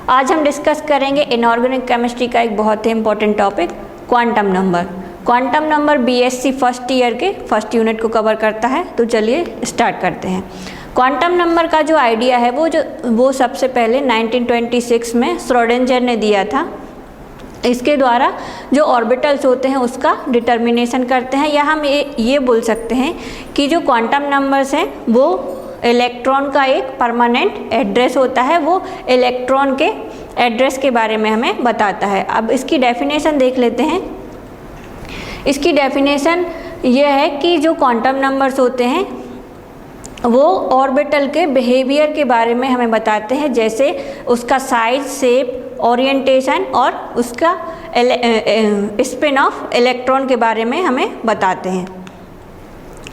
आज हम डिस्कस करेंगे इनऑर्गेनिक केमिस्ट्री का एक बहुत ही important topic quantum number. Quantum number BSc first year के फर्स्ट यूनिट को कवर करता है। तो चलिए स्टार्ट करते हैं। क्वांटम नंबर का जो आइडिया है वो सबसे पहले 1926 में श्रोडिंगर ने दिया था। इसके द्वारा जो ऑर्बिटल्स होते हैं उसका डिटर्मिनेशन करते हैं, या हम ये बोल सकते हैं कि जो क्वांटम नंबर्स हैं वो इलेक्ट्रॉन का एक परमानेंट एड्रेस होता है, वो इलेक्ट्रॉन के एड्रेस के बारे में हमें बताता है। अब इसकी डेफिनेशन देख लेते हैं। इसकी डेफिनेशन ये है कि जो क्वांटम नंबर्स होते हैं वो ऑर्बिटल के बिहेवियर के बारे में हमें बताते हैं, जैसे उसका साइज, शेप, ओरिएंटेशन और उसका स्पिन ऑफ इलेक्ट्रॉन के बारे में हमें बताते हैं।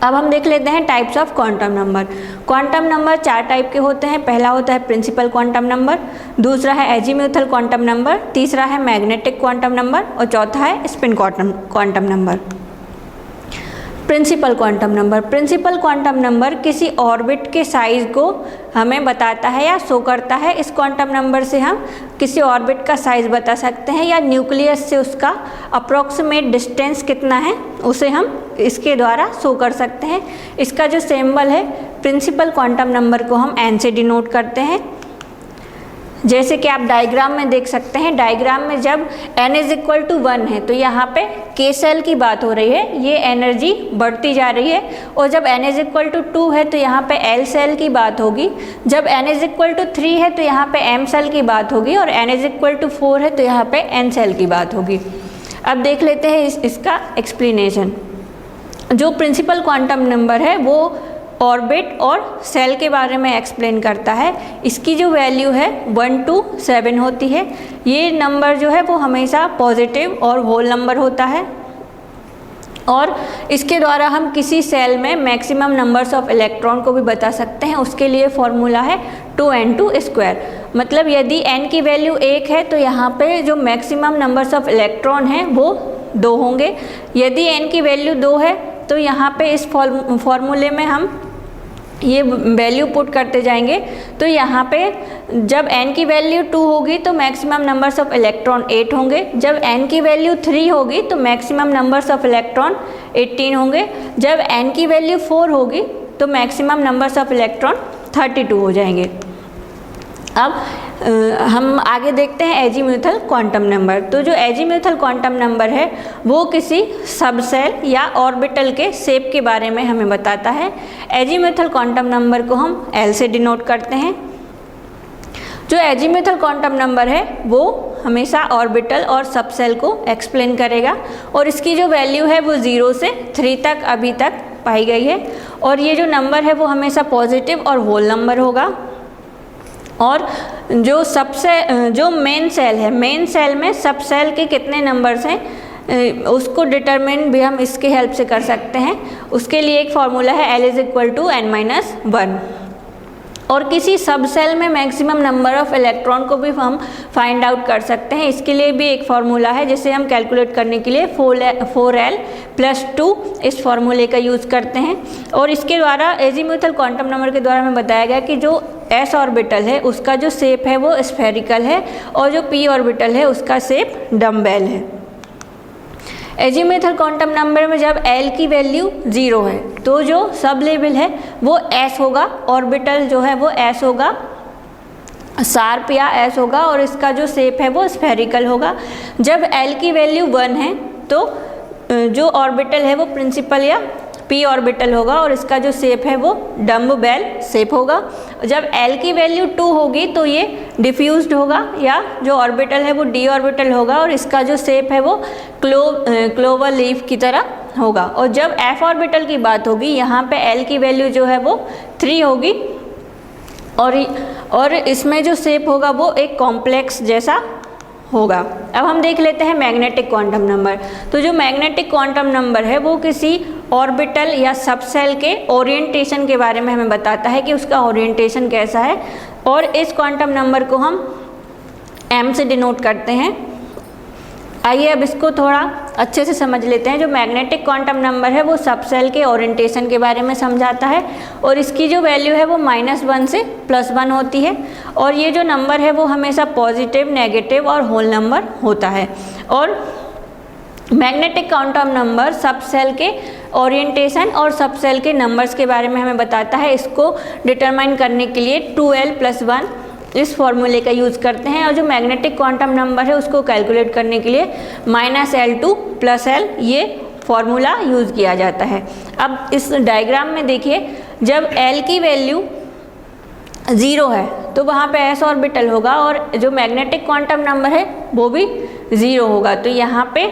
अब हम देख लेते हैं types of quantum number. Quantum number 4 type के होते हैं। पहला होता है प्रिंसिपल क्वांटम नंबर, दूसरा है एजीम्यूथल क्वांटम नंबर, तीसरा है मैग्नेटिक क्वांटम नंबर और चौथा है spin quantum number. Principal quantum number. Principal quantum number किसी ऑर्बिट के साइज को हमें बताता है या शो करता है। इस क्वांटम नंबर से हम किसी ऑर्बिट का साइज बता सकते हैं, या न्यूक्लियस से उसका अप्रॉक्सीमेट डिस्टेंस कितना है उसे हम इसके द्वारा शो कर सकते हैं। इसका जो सिंबल है प्रिंसिपल क्वांटम नंबर को हम n से डिनोट करते हैं। जैसे कि आप डायग्राम में देख सकते हैं, डायग्राम में जब n = 1 है तो यहाँ पे k सेल की बात हो रही है, ये एनर्जी बढ़ती जा रही है। और जब n = 2 है तो यहाँ पे L सेल की बात होगी। जब n = 3 है तो यहाँ पे M सेल की बात होगी, और n = 4 है तो यहाँ पे N सेल की बात होगी। अब देख लेते हैं इसका एक्सप्लेनेशन। जो प्रिंसिपल क्वांटम नंबर है वो ऑर्बिट और सेल के बारे में एक्सप्लेन करता है। इसकी जो वैल्यू है 1 to 7 होती है। ये नंबर जो है वो हमेशा पॉजिटिव और होल नंबर होता है, और इसके द्वारा हम किसी सेल में मैक्सिमम नंबर्स ऑफ इलेक्ट्रॉन को भी बता सकते हैं। उसके लिए फॉर्मूला है 2n2²। मतलब यदि n की वैल्यू 1 है तो यहाँ पे जो मैक्सिमम नंबर्स ऑफ इलेक्ट्रॉन हैं वो 2 होंगे। यदि n की वैल्यू 2 है तो यहाँ पे इस फॉर्मूले में हम ये वैल्यू पुट करते जाएंगे। तो यहाँ पे जब n की वैल्यू 2 होगी तो मैक्सिमम नंबर्स ऑफ इलेक्ट्रॉन 8 होंगे। जब n की वैल्यू 3 होगी तो मैक्सिमम नंबर्स ऑफ इलेक्ट्रॉन 18 होंगे। जब n की वैल्यू 4 होगी तो मैक्सिमम नंबर्स ऑफ इलेक्ट्रॉन 32 हो जाएंगे। अब हम आगे देखते हैं एजीम्यूथल क्वांटम नंबर। तो जो एजीम्यूथल क्वांटम नंबर है वो किसी सबसेल या ऑर्बिटल के शेप के बारे में हमें बताता है। एजीम्यूथल क्वांटम नंबर को हम L से डिनोट करते हैं। जो एजीम्यूथल क्वांटम नंबर है वो हमेशा ऑर्बिटल और सबसेल को एक्सप्लेन करेगा, और इसकी जो वैल्यू है वो 0 से 3 तक अभी तक पाई गई है। और ये जो नंबर है वो हमेशा पॉजिटिव और होल नंबर होगा। और जो मेन सेल है, मेन सेल में सब सेल के कितने नंबर्स हैं उसको डिटरमिन भी हम इसके हेल्प से कर सकते हैं। उसके लिए एक फॉर्मूला है L = n-1। और किसी सब सेल में मैक्सिमम नंबर ऑफ इलेक्ट्रॉन को भी हम फाइंड आउट कर सकते हैं। इसके लिए भी एक फार्मूला है जिसे हम कैलकुलेट करने के लिए 4l+2 इस फार्मूले का यूज़ करते हैं। और इसके द्वारा एजीम्यूथल क्वांटम नंबर के द्वारा हमें बताया गया कि जो s ऑर्बिटल है उसका जो शेप है वो स्फेरिकल है, और जो p ऑर्बिटल है उसका शेप डम्बेल है। एजीम्यूथल क्वांटम नंबर में जब L की वैल्यू 0 है तो जो सब लेवल है वो S होगा, ऑर्बिटल जो है वो S होगा, शार्प या S होगा, और इसका जो शेप है वो स्फेरिकल होगा। जब L की वैल्यू 1 है तो जो ऑर्बिटल है वो प्रिंसिपल या p ऑर्बिटल होगा, और इसका जो शेप है वो डम्बेल शेप होगा। जब L की वैल्यू 2 होगी तो ये डिफ्यूज्ड होगा, या जो ऑर्बिटल है वो d ऑर्बिटल होगा, और इसका जो शेप है वो क्लोवर लीफ की तरह होगा। और जब f ऑर्बिटल की बात होगी यहाँ पे L की वैल्यू जो है वो 3 होगी, और इसमें जो शेप होगा वो एक कॉम्प्लेक्स जैसा होगा। अब हम देख लेते हैं मैग्नेटिक क्वांटम नंबर। तो जो मैग्नेटिक क्वांटम नंबर है वो किसी ऑर्बिटल या सबसेल के ओरिएंटेशन के बारे में हमें बताता है कि उसका ओरिएंटेशन कैसा है, और इस क्वांटम नंबर को हम m से डिनोट करते हैं। आइए अब इसको थोड़ा अच्छे से समझ लेते हैं। जो मैग्नेटिक क्वांटम नंबर है वो सब सेल के ओरिएंटेशन के बारे में समझाता है और इसकी जो वैल्यू है वो -1 से +1 होती है और ये जो नंबर है वो हमेशा पॉजिटिव, नेगेटिव और होल नंबर होता है। और मैग्नेटिक क्वांटम नंबर सब सेल के ओरिएंटेशन और सब सेल के नंबर्स के बारे में हमें बताता है। इसको डिटरमाइन करने के लिए 2l+1 इस फॉर्मूले का यूज़ करते हैं और जो मैग्नेटिक क्वांटम नंबर है उसको कैलकुलेट करने के लिए -L2 + L ये फॉर्मूला यूज़ किया जाता है। अब इस डायग्राम में देखिए, जब L की वैल्यू 0 है तो वहाँ पे s ऑर्बिटल होगा और जो मैग्नेटिक क्वांटम नंबर है वो भी 0 होगा। तो यहाँ पे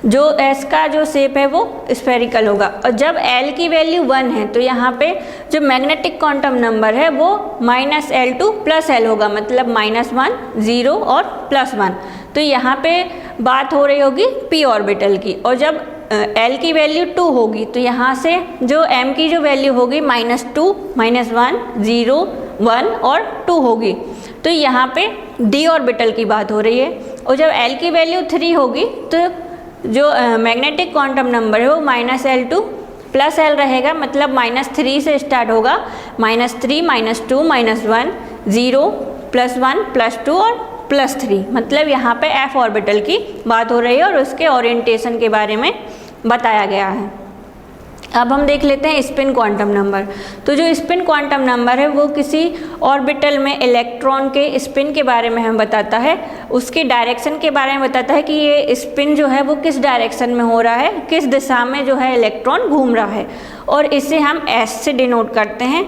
जो s का जो शेप है वो स्फेरिकल होगा और जब L की वैल्यू 1 है तो यहाँ पे जो मैग्नेटिक क्वांटम नंबर है वो -L2 + L होगा, मतलब -1, 0 और +1। तो यहाँ पे बात हो रही होगी p ऑर्बिटल की और जब L की वैल्यू 2 होगी तो यहाँ से जो m की जो वैल्यू होगी -2, -1, 0, 1 और 2 होगी। तो यहाँ पे d ऑर्बिटल की बात हो रही है और जब L की वैल्यू 3 होगी तो जो मैग्नेटिक क्वांटम नंबर है वो -L2 + L रहेगा, मतलब -3 से स्टार्ट होगा, -3, -2, -1, 0, +1, +2 और +3, मतलब यहाँ पे f ऑर्बिटल की बात हो रही है और उसके ओरिएंटेशन के बारे में बताया गया है। अब हम देख लेते हैं स्पिन क्वांटम नंबर। तो जो स्पिन क्वांटम नंबर है वो किसी ऑर्बिटल में इलेक्ट्रॉन के स्पिन के बारे में हमें बताता है, उसके डायरेक्शन के बारे में बताता है कि ये स्पिन जो है वो किस डायरेक्शन में हो रहा है, किस दिशा में जो है इलेक्ट्रॉन घूम रहा है और इसे हम s से डिनोट करते हैं।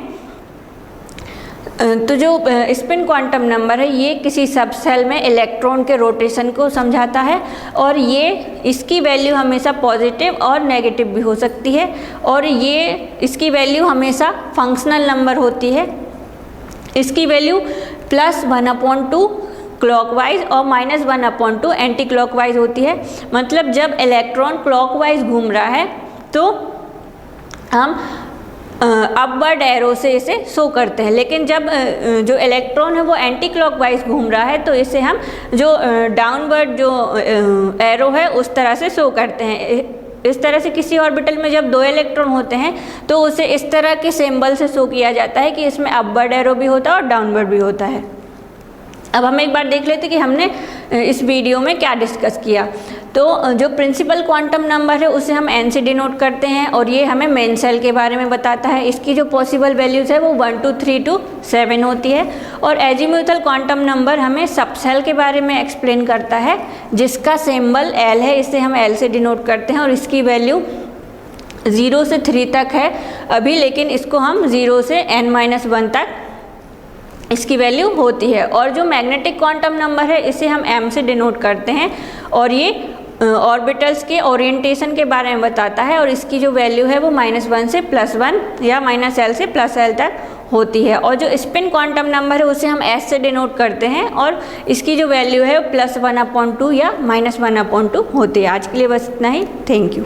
तो जो स्पिन क्वांटम नंबर है ये किसी सब सेल में इलेक्ट्रॉन के रोटेशन को समझाता है और ये इसकी वैल्यू हमेशा पॉजिटिव और नेगेटिव भी हो सकती है और ये इसकी वैल्यू हमेशा फंक्शनल नंबर होती है। इसकी वैल्यू +1/2 क्लॉकवाइज और -1/2 एंटी क्लॉकवाइज होती है, मतलब जब इलेक्ट्रॉन क्लॉकवाइज घूम रहा है तो हम अपवर्ड एरो से इसे शो करते हैं, लेकिन जब जो इलेक्ट्रॉन है वो एंटी क्लॉकवाइज घूम रहा है तो इसे हम जो डाउनवर्ड जो एरो है उस तरह से शो करते हैं। इस तरह से किसी ऑर्बिटल में जब 2 इलेक्ट्रॉन होते हैं तो उसे इस तरह के सिंबल से शो किया जाता है कि इसमें अपवर्ड एरो भी होता है और डाउनवर्ड भी होता है। अब हम एक बार देख लेते हैं कि हमने इस वीडियो में क्या डिस्कस किया। तो जो प्रिंसिपल क्वांटम नंबर है उसे हम n से डिनोट करते हैं और ये हमें मेन सेल के बारे में बताता है। इसकी जो पॉसिबल वैल्यूज़ है वो 1, 2, 3 to 7 होती है और एजीम्यूथल क्वांटम नंबर हमें सब सेल के बारे में एक्सप्लेन करता है, जिसका सिंबल L है, इसे हम L से डिनोट करते हैं और इसकी वैल्यू 0 से 3 तक है अभी, लेकिन इसको हम 0 से n-1 तक इसकी वैल्यू होती है। और जो मैग्नेटिक क्वांटम नंबर है इसे हम m से डिनोट करते हैं और ये ऑर्बिटल्स के ओरिएंटेशन के बारे में बताता है और इसकी जो वैल्यू है वो -1 से +1 या -L से +L तक होती है। और जो स्पिन क्वांटम नंबर है उसे हम s से डिनोट करते हैं और इसकी जो वैल्यू है +1/2 या -1/2 होती है। आज के लिए बस इतना ही। Thank you.